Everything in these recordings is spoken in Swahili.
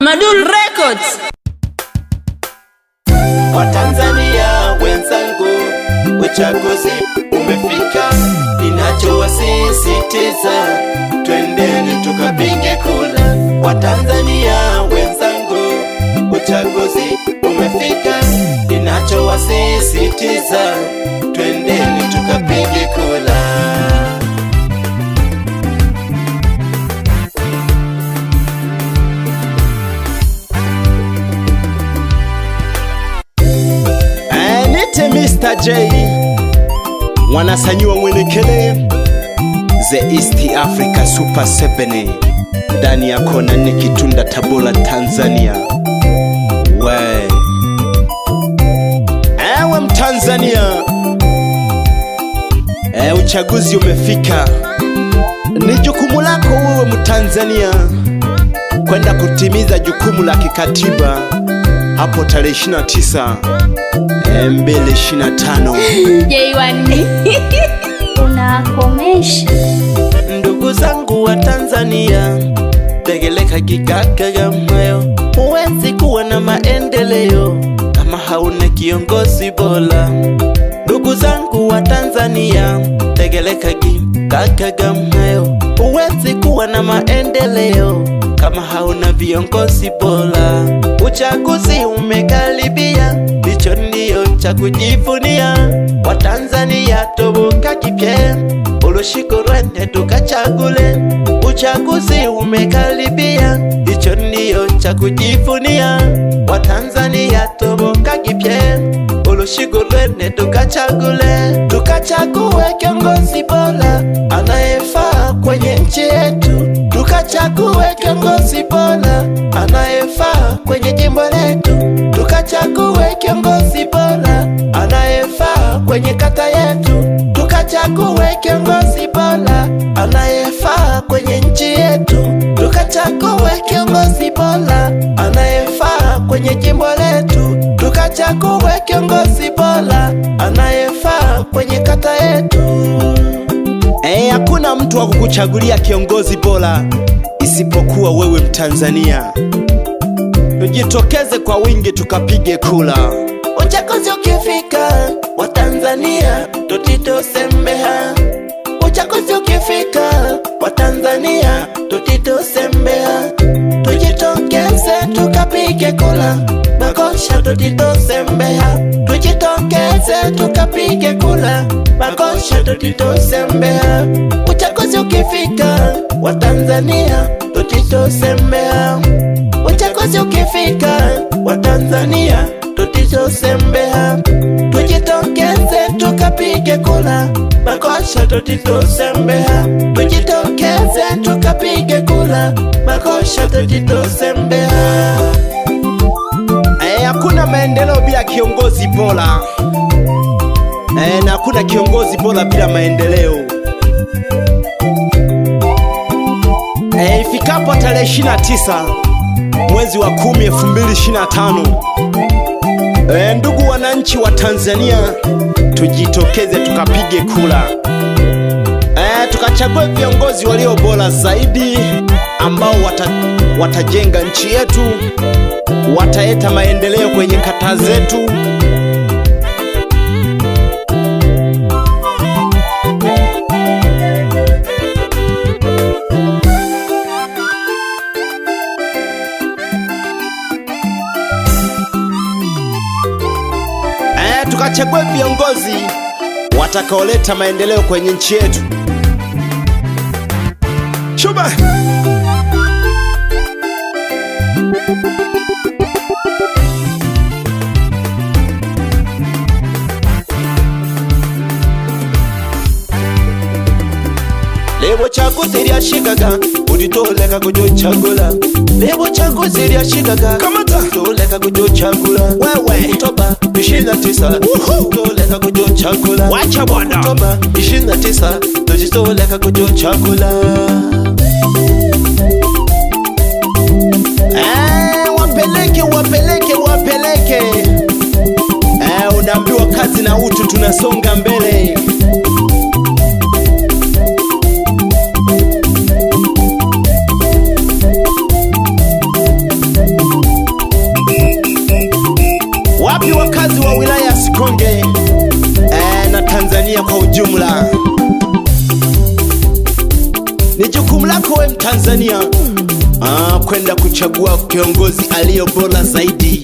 Madul Records. Watanzania wenzangu, uchaguzi umefika, ninachowasisitiza twendeni tukapige kura. Watanzania wenzangu, uchaguzi umefika, ninachowasisitiza twendeni tukapige kura. Mr. J wanasanyiwa mwenekele The East Africa Super 7 ndani ya kona nne Kitunda Tabora Tanzania. Ewe Mtanzania, uchaguzi umefika. Ni jukumu lako wewe Mtanzania kwenda kutimiza jukumu la kikatiba hapo tarehe 29 2025. J1 unakomesha. Ndugu zangu wa Tanzania, tegeleka kikaka moyo. Huwezi kuwa na maendeleo kama hauna kiongozi bora. Ndugu zangu wa Tanzania, tegeleka kikaka moyo. Huwezi kuwa na maendeleo kama hauna viongozi bora. Uchaguzi umekaribia, ndicho ndio cha kujivunia. Watanzania toboka kipya, urushiko rwende tukachagule. Uchaguzi umekaribia, ndicho ndio cha kujivunia. Watanzania toboka kipya, urushiko rwende tukachagule. Tukachague kiongozi bora anayefaa kwenye nchi yetu. Tukachague kiongozi bora anayefaa kwenye jimbo letu. Tukachague kiongozi bora anayefaa kwenye kata yetu. Tukachague kiongozi bora anayefaa kwenye nchi yetu. Tukachague kiongozi bora anayefaa kwenye jimbo letu. Tukachague kiongozi bora anayefaa kwenye kata yetu. Hakuna mtu wa kukuchagulia kiongozi bora isipokuwa wewe Mtanzania. Tujitokeze kwa wingi tukapige kura. Uchaguzi ukifika, Watanzania tutitosembea. Uchaguzi ukifika, Watanzania tutitosembea. Tujitokeze tukapige kura, makosha tutitosembea. Tujitokeze tukapige kura, makosha tutitosembea. Uchaguzi ukifika, Watanzania tutitosembea. Uchaguzi ukifika, Watanzania tutitosembea. Tujitokeze tukapige kura, makosha tutitosembea. Tujitokeze tukapige kura, makosha tutitosembea. Hakuna maendeleo bila kiongozi bora. Na hakuna kiongozi bora bila maendeleo. Ifikapo tarehe 29 mwezi wa 10 2025, ndugu wananchi wa Tanzania, tujitokeze tukapige kura. Tukachague viongozi walio bora zaidi ambao watajenga nchi yetu, wataleta maendeleo kwenye kata zetu. Tukachague viongozi watakaoleta maendeleo kwenye nchi yetu. Chuba! Lebo chaguzi lyashikaga, ulitoleka kujochagula. Lebo chaguzi lyashikaga, kamata ulitoleka kujochagula. Wewe Oktoba 29 ulitoleka kujochagula. Wacha bwana. Oktoba 29 ulitoleka kujochagula. Wapeleke. Unaambiwa kazi na utu, tunasonga mbele. Tanzania kwenda kuchagua kiongozi aliyo bora zaidi.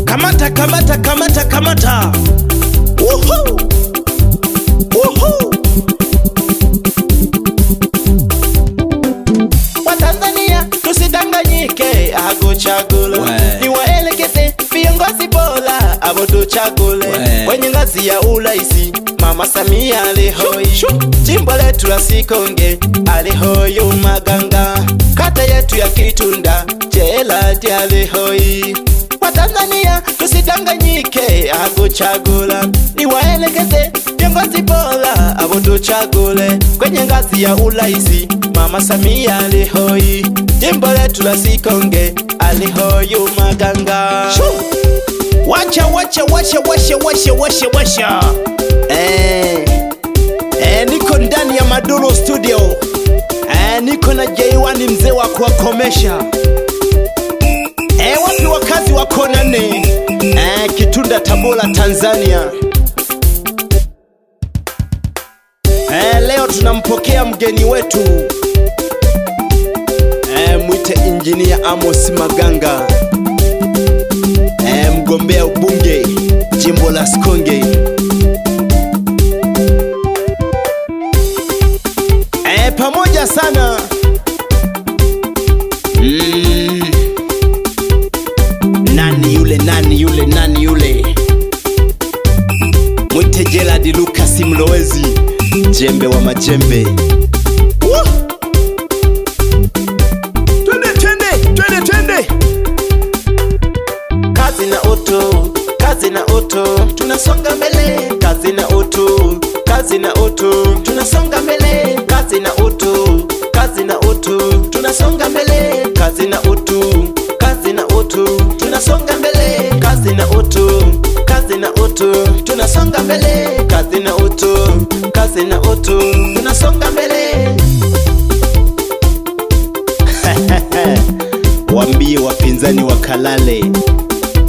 Kamata, kamata, kamata, kamata. Woohoo! Woohoo! Watanzania tusidanganyike, hakuchagula ni waelekeze viongozi bora abo tuchagule kwenye ngazi ya uraisi. Mama Samia alihoi, jimbo letu la Sikonge alihoi Maganga, kata yetu ya Kitunda Gerald alihoi. Watanzania tusidanganyike, hakuchagula ni waelekeze viongozi bora abo tuchagule kwenye ngazi ya uraisi. Mama Samia alihoi, jimbo letu la Sikonge alihoi Maganga. Wacha wacha wacha wacha wacha wacha wacha. Niko ndani ya Maduro Studio. Niko na J1 mzee wa kuwakomesha. Wapi wakazi wa kona nne? Kitunda, Tabora, Tanzania. Leo tunampokea mgeni wetu. Mwite Engineer Amos Maganga, mgombea ubunge jimbo la Sikonge. Pamoja sana. Nani yule, nani yule, nani yule? Mwite Gerald Lucas Mlowezi, jembe wa majembe. Twende, twende, twende, twende. Kazi na utu, kazi na utu, tunasonga mbele. Kazi na utu, kazi na utu, tunasonga mbele. Kazi na utu, kazi na utu, tunasonga mbele. Kazi na utu, kazi na utu, tunasonga mbele. Kazi na utu, kazi na utu, tunasonga mbele. Kazi na utu, kazi na utu, tunasonga mbele. Waambie wapinzani wakalale,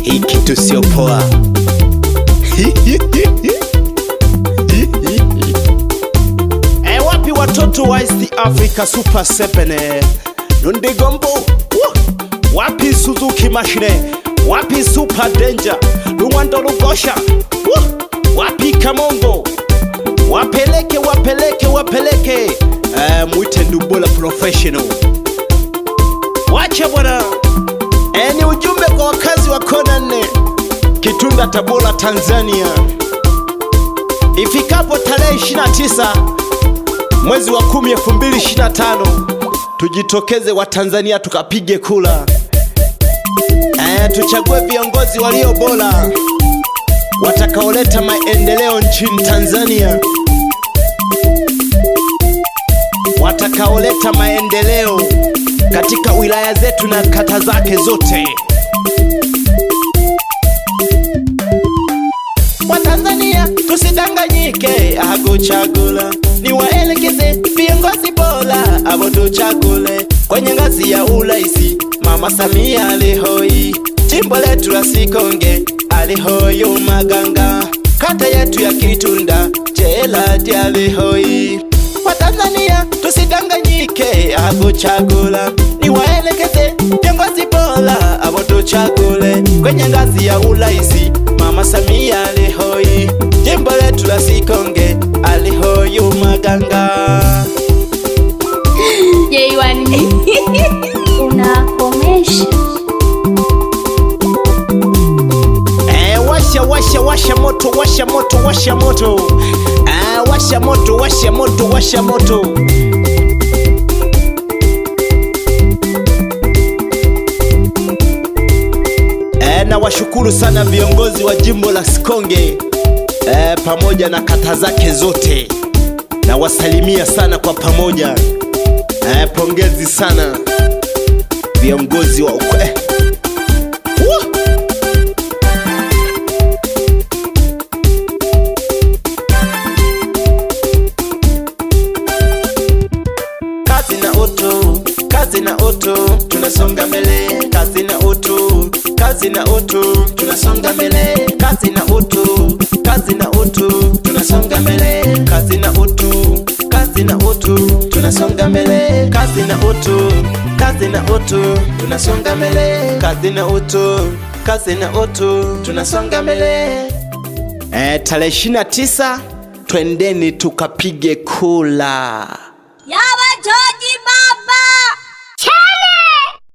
hii kitu sio poa. Wapi watoto wa East Africa Super 7? Nundigombo. Wapi Suzuki Machine? Wapi Super Danger? Luwando Lugosha. Wapi Kamongo? Wapeleke, wapeleke, wapeleke. Mwite Ndumbula Professional. Wacha bwana. Ni ujumbe kwa wakazi wa kona nne, Kitunda, Tabora, Tanzania. Ifikapo tarehe 29 mwezi wa 10 2025, tujitokeze wa Tanzania tukapige kula. Tuchague viongozi walio bora watakaoleta maendeleo nchini Tanzania, watakaoleta maendeleo katika wilaya zetu na kata zake zote. Watanzania tusidanganyike, hakuchagula ni waelekeze viongozi bora abo tuchagule kwenye ngazi ya uraisi. Mama Samia alihoi, jimbo letu la Sikonge alihoi Maganga, kata yetu ya Kitunda Gerald alihoi. Watanzania tusidanganyike, hakuchagula ni waelekeze viongozi bora abo tuchagule kwenye ngazi ya uraisi. Mama Samia alihoi, jimbo letu la Sikonge alihoi Maganga. J1 unakomesha. Washa washa washa moto, washa moto, washa moto. Washa moto, washa moto, washa moto. Na washukuru sana viongozi wa jimbo la Sikonge pamoja na kata zake zote, na wasalimia sana kwa pamoja. Pongezi sana viongozi wa kazi na utu, kazi na utu, tunasonga mbele. Kazi na utu, kazi na utu, tunasonga mbele. Kazi na utu, kazi na utu, tunasonga mbele. Kazi na utu, kazi na utu, tunasonga mbele. Kazi na utu, kazi na utu, tunasonga mbele. Kazi na utu, kazi na utu, tunasonga mbele. Tarehe 29 twendeni tukapige kula.